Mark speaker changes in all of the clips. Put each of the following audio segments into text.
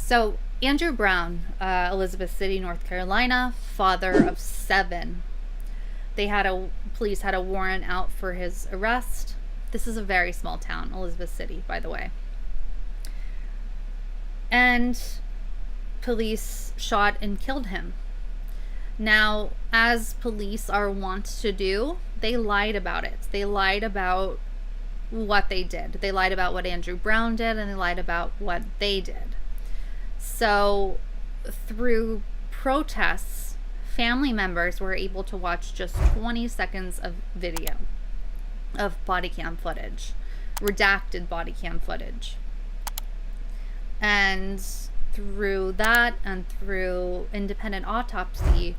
Speaker 1: So, Andrew Brown, Elizabeth City, North Carolina, father of 7. Police had a warrant out for his arrest. This is a very small town, Elizabeth City, by the way. And police shot and killed him. Now, as police are wont to do, they lied about it. They lied about what they did. They lied about what Andrew Brown did, and they lied about what they did. So, through protests, family members were able to watch just 20 seconds of video of body cam footage, redacted body cam footage. And through that and through independent autopsy,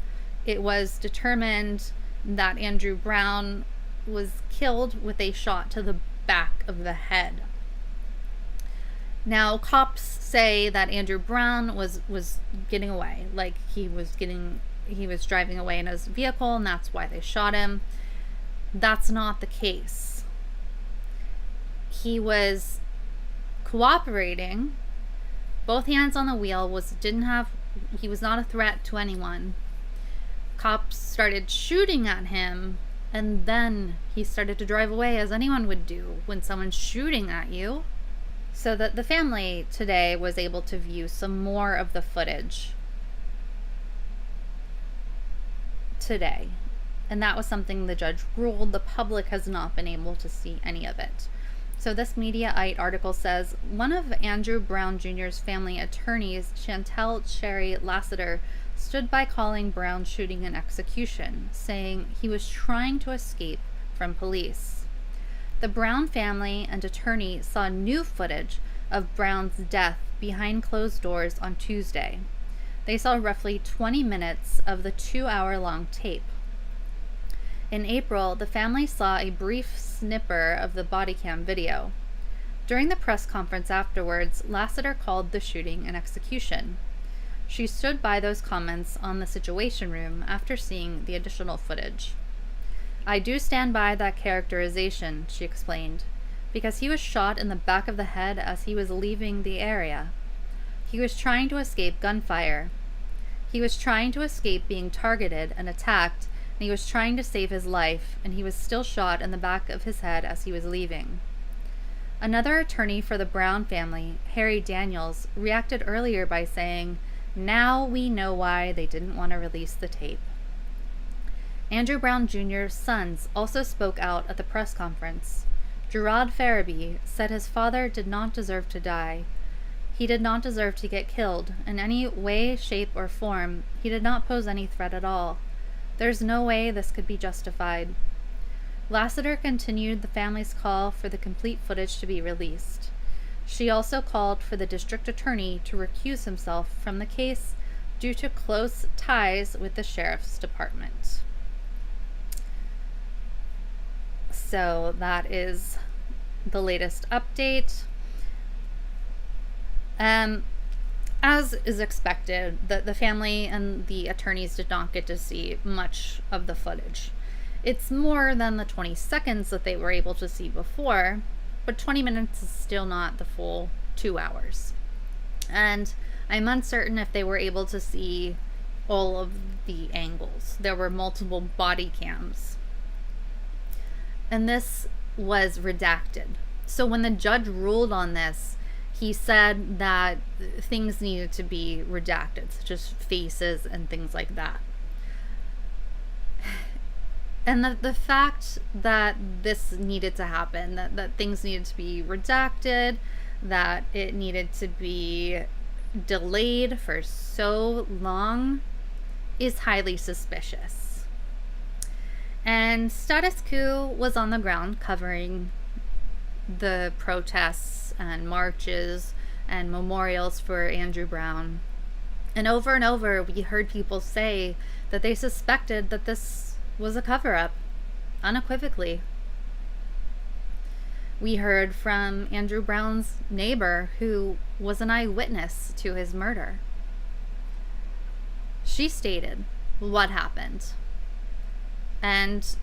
Speaker 1: it was determined that Andrew Brown was killed with a shot to the back of the head. Now, cops say that Andrew Brown was getting away. Like, he was driving away in his vehicle, and that's why they shot him. That's not the case. He was cooperating, both hands on the wheel, he was not a threat to anyone. Cops started shooting at him, and then he started to drive away, as anyone would do when someone's shooting at you. So that the family today was able to view some more of the footage today. And that was something the judge ruled. The public has not been able to see any of it. So this Mediaite article says, one of Andrew Brown Jr.'s family attorneys, Chantel Cherry Lassiter, stood by calling Brown shooting an execution, saying he was trying to escape from police. The Brown family and attorney saw new footage of Brown's death behind closed doors on Tuesday. They saw roughly 20 minutes of the 2-hour-long tape. In April, the family saw a brief snipper of the Bodycam video. During the press conference afterwards, Lassiter called the shooting an execution. She stood by those comments on the Situation Room after seeing the additional footage. I do stand by that characterization, she explained, because he was shot in the back of the head as he was leaving the area. He was trying to escape gunfire. He was trying to escape being targeted and attacked, and he was trying to save his life, and he was still shot in the back of his head as he was leaving. Another attorney for the Brown family, Harry Daniels, reacted earlier by saying, "Now we know why they didn't want to release the tape." Andrew Brown Jr.'s sons also spoke out at the press conference. Gerard Farabee said his father did not deserve to die. He did not deserve to get killed in any way, shape, or form. He did not pose any threat at all. There's no way this could be justified. Lassiter continued the family's call for the complete footage to be released. She also called for the district attorney to recuse himself from the case due to close ties with the sheriff's department. So that is the latest update. As is expected, the family and the attorneys did not get to see much of the footage. It's more than the 20 seconds that they were able to see before, but 20 minutes is still not the full 2 hours. And I'm uncertain if they were able to see all of the angles. There were multiple body cams. And this was redacted. So when the judge ruled on this, he said that things needed to be redacted, such as faces and things like that. And the fact that this needed to happen, that things needed to be redacted, that it needed to be delayed for so long, is highly suspicious. And Status Coup was on the ground covering the protests and marches and memorials for Andrew Brown. And over, we heard people say that they suspected that this was a cover-up, unequivocally. We heard from Andrew Brown's neighbor, who was an eyewitness to his murder. She stated what happened. And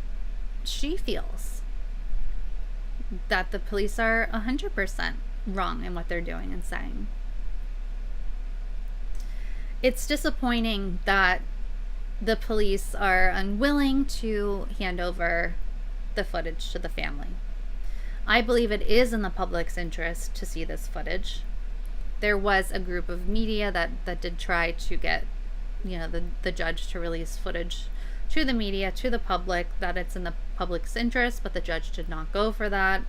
Speaker 1: she feels that the police are 100% wrong in what they're doing and saying. It's disappointing that the police are unwilling to hand over the footage to the family. I believe it is in the public's interest to see this footage. There was a group of media that did try to get, the judge to release footage to the media, to the public, that it's in the public's interest, but the judge did not go for that.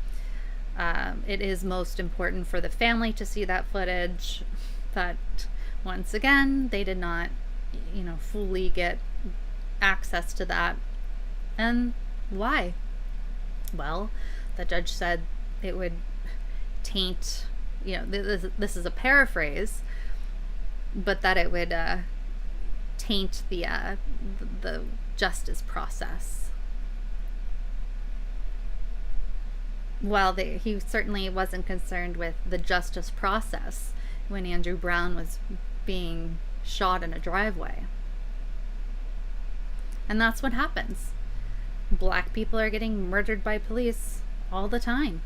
Speaker 1: It is most important for the family to see that footage, but once again, they did not, fully get access to that. And why? Well, the judge said it would taint, this is a paraphrase, but that it would taint the justice process. While he certainly wasn't concerned with the justice process when Andrew Brown was being shot in a driveway. And that's what happens. Black people are getting murdered by police all the time.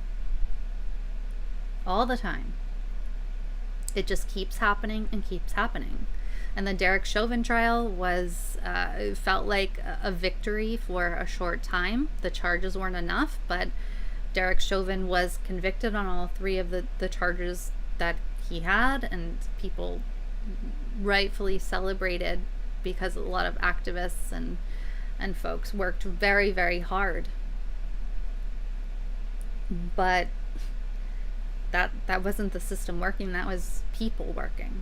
Speaker 1: All the time. It just keeps happening and keeps happening. And the Derek Chauvin trial felt like a victory for a short time. The charges weren't enough, but Derek Chauvin was convicted on all three of the charges that he had, and people rightfully celebrated because a lot of activists and folks worked very, very hard. But that wasn't the system working. That was people working.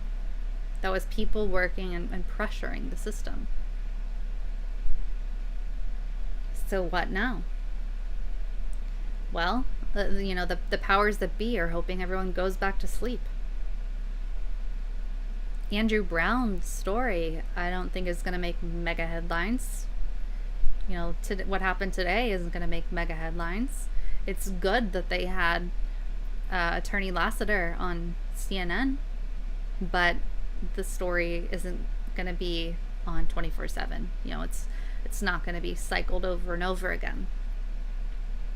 Speaker 1: That was people working and pressuring the system. So what now? Well, the powers that be are hoping everyone goes back to sleep. Andrew Brown's story, I don't think is going to make mega headlines. What happened today isn't going to make mega headlines. It's good that they had Attorney Lassiter on CNN, but the story isn't going to be on 24/7. It's not going to be cycled over and over again.